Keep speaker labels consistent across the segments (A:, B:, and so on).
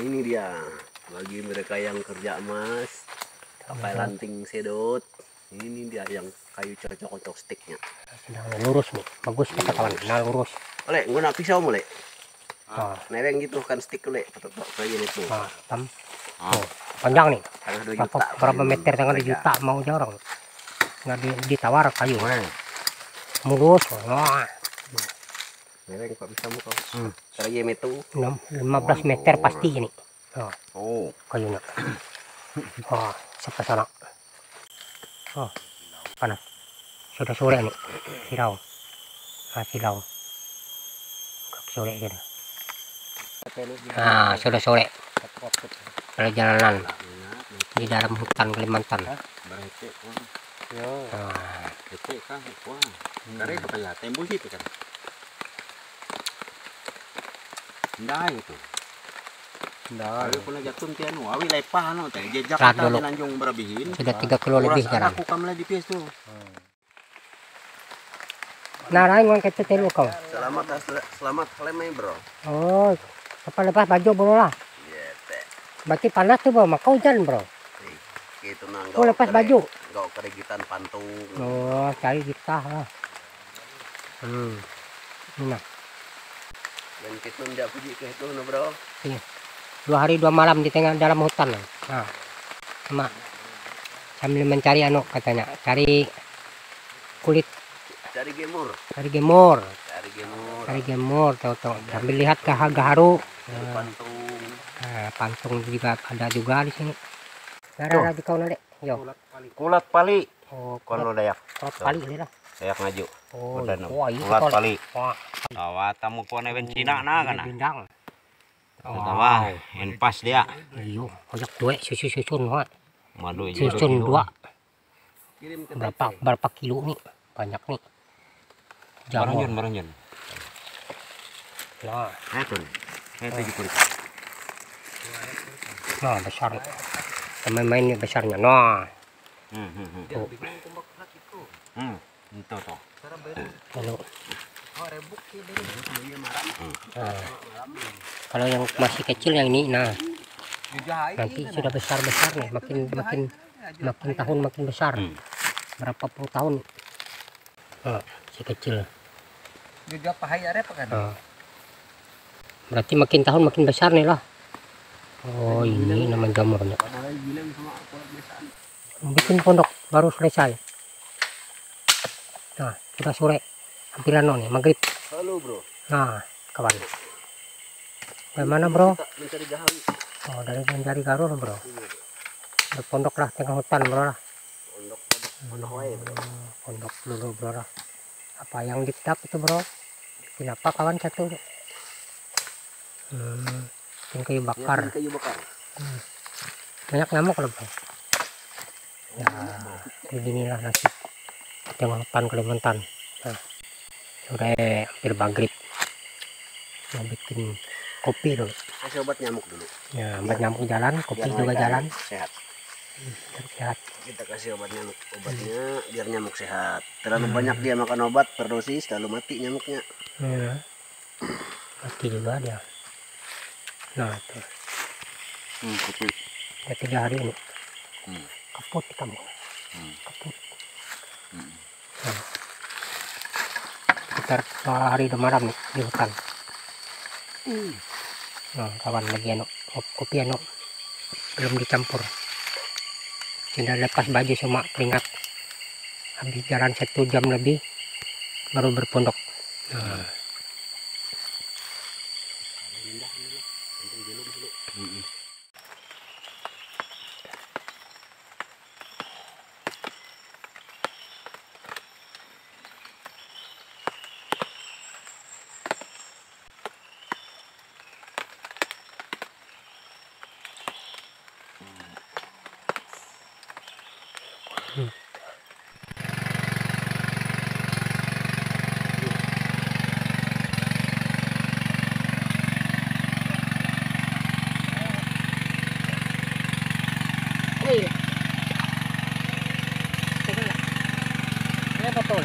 A: ini dia bagi mereka yang kerja emas, pakai lanting sedot. Ini dia yang kayu cocok untuk stiknya.
B: Sedang lurus nih, bagus kata kawan. Nah lurus.
A: Oleh, guna pisau mulai.
B: Oh,
A: Nereng gitu kan stik oleh, tetap kayu itu.
B: tam. Oh, panjang nih.
A: Tengah 2 juta.
B: Berapa meter tengah 2 juta mau jarang. Nggak ditawar kayu. Mulus. Wah.
A: Nereng Pak bisa mu kau. Karya itu
B: 15 meter pasti ini.
A: Oh,
B: Kayunya. Oh, sampai sana. Oh, panas. Sudah sore nih. Silau. Silau. Sore gitu. Nah, sudah sore. Perjalanan di dalam hutan Kalimantan.
A: tembus itu kan. Ndak itu. Kalau pun jatuh tianu, awi lepah no teh jejak
B: Rat dulu.
A: lanjung berabihin.
B: Sudah 3 kilo lebih jalan.
A: Aku kamla di pies tuh.
B: Nah, lain orang kecil telu kau.
A: Selamat lemai bro.
B: Oh, apa lepas baju bro lah.
A: Iya teh.
B: Berarti panas tuh bro, maka hujan bro.
A: Gitu nang.
B: Oh, lepas baju.
A: Enggak kerigitan pantung.
B: Oh, cari kita lah. Nah,
A: Dan kita ndak puji ke itu no bro.
B: iya. 2 hari 2 malam di tengah dalam hutan. Nah, sama sambil mencari katanya, cari kulit,
A: Cari gemur.
B: cari gemur, tahu-tahu sambil lihat gaharu.
A: Pantung.
B: Nah, pantung juga ada juga di sini. Ada di kau nade. Yo.
A: Kulat pali.
B: Oh,
A: Kono dayak.
B: kulat pali ini lah.
A: Dayak ngaju.
B: Oh,
A: Kulat
B: iya.
A: pali.
B: Wah,
A: Awatamu ko na Cina na kana.
B: bindang.
A: Pertama, enpas dia.
B: Iyo, banyak duit susun wah.
A: Madu
B: Susun 2. Berapa kilo nih? Banyak nih. Jamur.
A: Baranjon.
B: Nah,
A: Itu di kulit.
B: nah besar. Teman main ini besarnya. Nah, tuh.
A: Itu toh.
B: Lalu. Nah, kalau yang masih kecil yang ini, nah nanti sudah besar nih, makin tahun makin besar. Berapa puluh tahun. Si kecil. Berarti makin tahun makin besar nih lah. Oh, ini nama jamurnya. Bikin pondok baru selesai. Nah, sudah sore. Hampiran nih, maghrib.
A: Halo bro.
B: Nah, kawan. Dari mana bro?
A: Mencari gaharu.
B: Oh, dari mencari gaharu bro. Berpondok lah tengah hutan bro lah.
A: Pondok wae bro.
B: Pondok dulu bro lah. Apa yang diketap itu bro? Kenapa kawan satu? Yang kayu bakar. Banyak nyamuk loh bro. Ya, beginilah nasib tengah hutan Kalimantan. Nah, sore hampir maghrib. Mau bikin kopi dulu.
A: Kasih obat nyamuk dulu.
B: Ya, obat nyamuk jalan, kopi juga jalan.
A: Sehat.
B: Sehat.
A: Kita kasih obat nyamuk. Obatnya biar nyamuk sehat. Terlalu banyak dia makan obat berdosis, lalu mati nyamuknya.
B: Ya. Mati juga dia. Nah, itu.
A: Kopi.
B: Udah 3 hari ini. Kaput kamu. Kaput. Nah. Sekitar 2 hari 2 malam nih di hutan. Nah, kawan lagi kopi belum dicampur. Sudah lepas baju semua keringat. Habis jalan 1 jam lebih baru berpondok. Nah. Betul.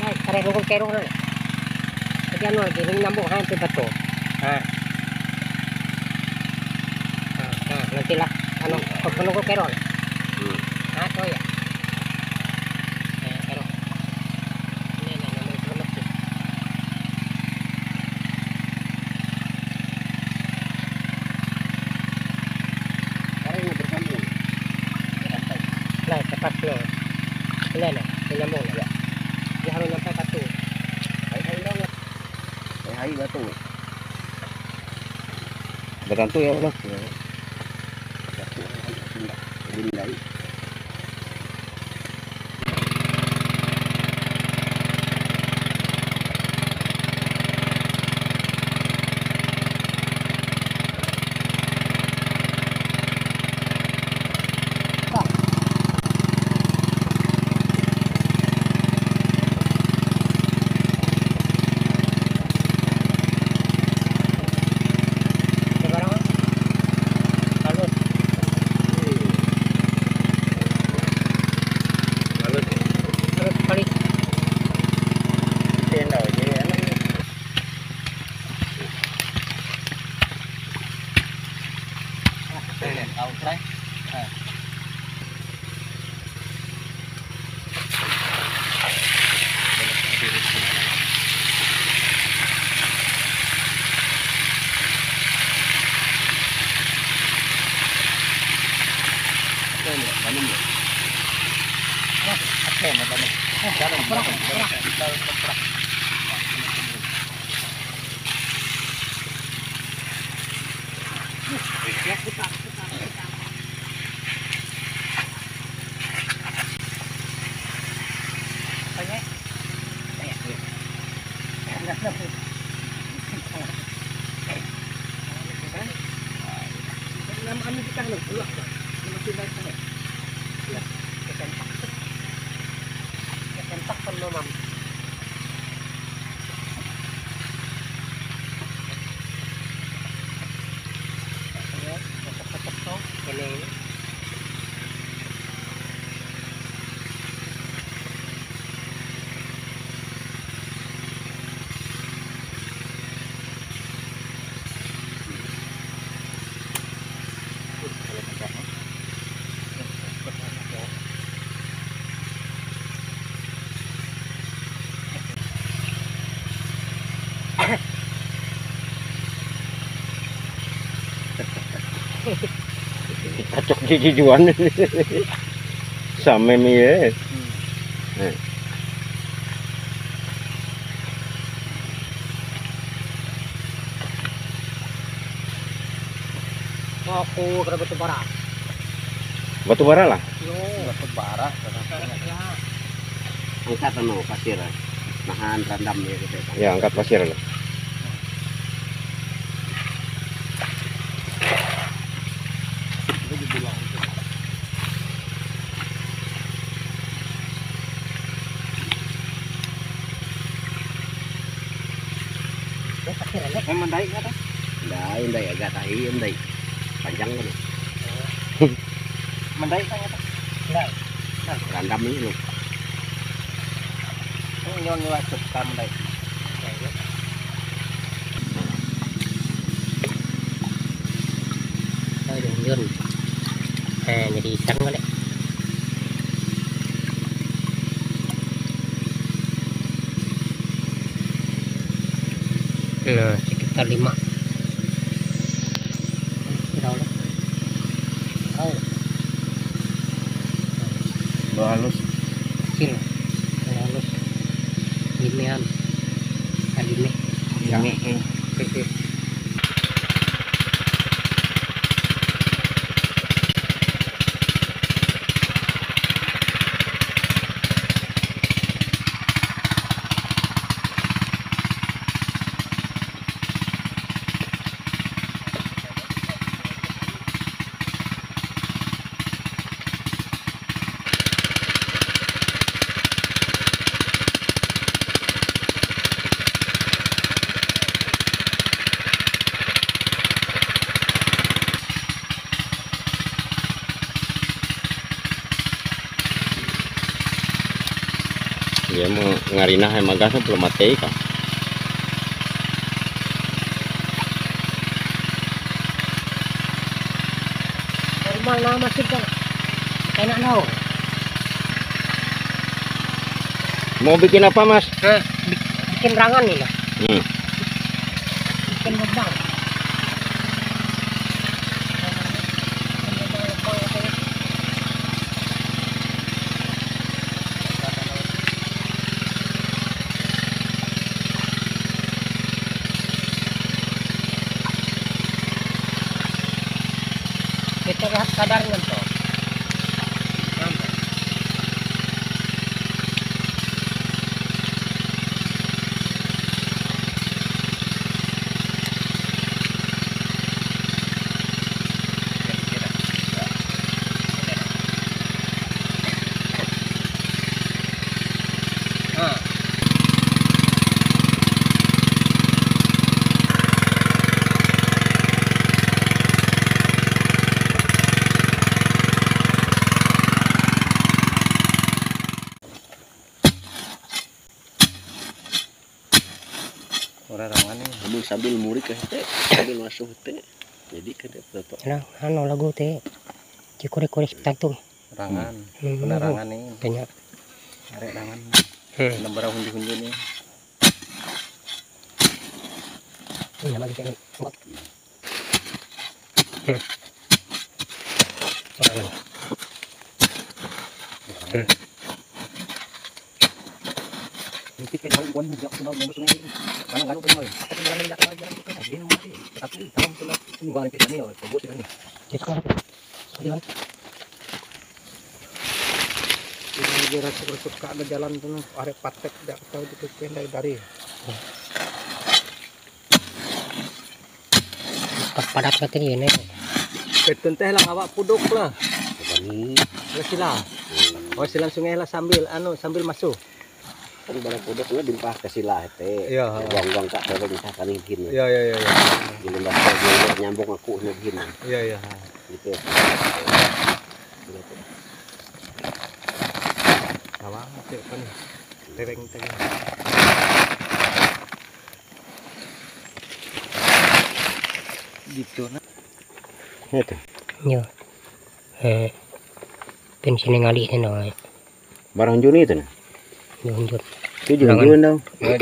B: Nah, karena rukun kerong na. Jadi lagi nyambung hampir betul. Nah. Nantilah ano pagpunong ko pero.
A: Hmm.
B: Ah, so ya. Pero. Ini namanya selamat sih.
A: Parang nga bersambung.
B: Nah, tepat lo. Ini na, nyambung ya. Dia harus nyampe batu.
A: Hai banget. Hai batu. Bertantu ya Allah. Batu dindai.
C: Cocok jijuan sama mie.
B: Aku kena batu bara.
C: Batu bara lah.
B: Yo, batu bara. Ya.
A: Angkat ano pasir. Nahan randam ya gitu.
C: Ya angkat pasir lah.
B: Mandai kan?
A: Ndai agak tahi ndai. Panjang kan.
B: Mandai kan apa? Ndai.
A: Randam ini loh.
B: Oh, nyon wajib kan mandai. Yun. Jadi isang kali. Nah, sekitar 5.
C: Lo halus.
B: Kecil. Halus. Limean. Lime.
C: Lime. Dia mau ngarinah yang magasnya belum mati kan.
B: normal na masih kan. Enak tau.
C: Mau bikin apa, Mas?
B: Nah, bikin rangan nih lah.
C: Hmm.
B: Bikin lubang. Kita lihat kadarnya tuh.
A: Sambil murik ke teh, sambil masuk teh. Jadi kan foto.
B: Nah, anu lagu teh. Cikore-kore tuh.
C: Rangan. Penerangan nih.
B: Banyak.
C: Arek rangan. Lembar hundi-hundi nih.
B: Ini lagi kan.
C: Ini rasuk-rasuk ke ada jalan tuh, arek patek tidak tahu dipikir dari.
B: Padat katanya ini.
C: Petun teh lah awak puduk lah.
A: Ini
C: Sila. Oh silang sungai lah sambil masuk.
A: kan barang pudok lah dimpah ke sila teh.
C: Iya.
A: Buang-buang kak teh misalkan hidin.
C: Iya.
A: Di lembah teh nyambung aku hidin.
C: Iya.
A: Gitu.
C: Awak masih kan tereng. Gitu nah. Itu.
B: Yo. Pensiun ngali ini no.
C: Barang Juni itu nah.
B: Hunjur.
C: Itu juga Juni dong.
B: Ya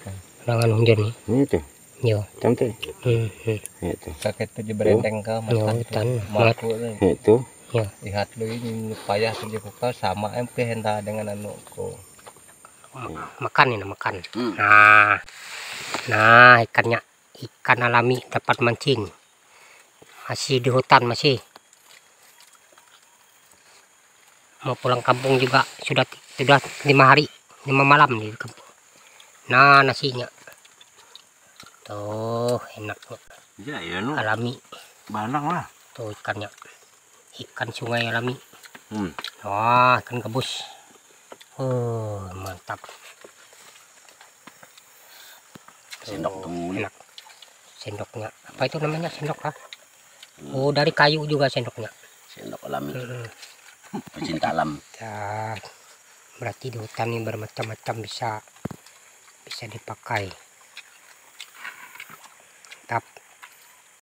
B: kan. Rangan hunjur nih.
C: Itu.
B: Yo.
C: Cantik.
B: Itu.
C: Kakek itu berenteng ke
B: Hutan.
C: Maku itu.
B: Ya.
C: Lihat lu ini payah kerja kuka sama MP hendak dengan anakku.
B: Makan ini makan. Nah ikannya ikan alami dapat mancing. Masih di hutan masih. Mau pulang kampung juga sudah 5 hari 5 malam di kampung. Nah nasinya tuh enak
C: Ya nu
B: alami
C: banyak lah.
B: tuh ikannya ikan sungai alami.
C: Wah,
B: ikan gabus. Mantap.
A: Sendok tuh.
B: Enak. Sendoknya apa itu namanya sendok kah? Oh dari kayu juga sendoknya.
A: Sendok alami. Pecinta alam.
B: Ya, berarti di hutan ini bermacam-macam bisa dipakai.